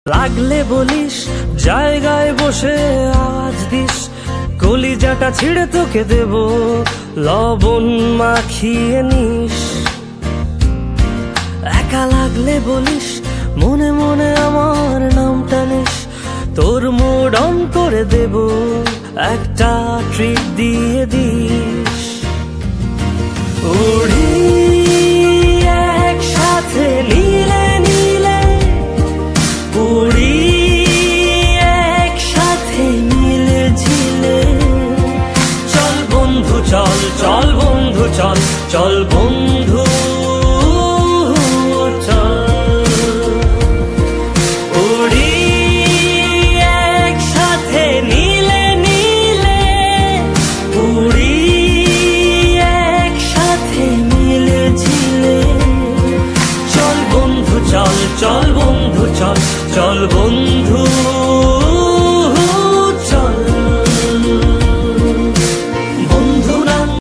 লাগলে বলিস, জায়গায় বসে আওয়াজ দিস, কলিজাটা ছিঁড়ে তোকে দেব, লবণ মাখিয়ে নিস। একা লাগলে বলিস, মনে মনে আমার নামটা নিস, তোর মুড অন করে দেব, একটা ট্রিট দিয়ে দিস। উড়ি একসাথে নীলে নীলে, উড়ি একসাথে মিলে ঝিলে, চল বন্ধু চল, চল বন্ধু চল, চল বন্ধু চল। উড়ি একসাথে নীলে নীলে, উড়ি একসাথে মিলে ঝিলে, চল বন্ধু চল, চল বন্ধু চল, চল বন্ধু।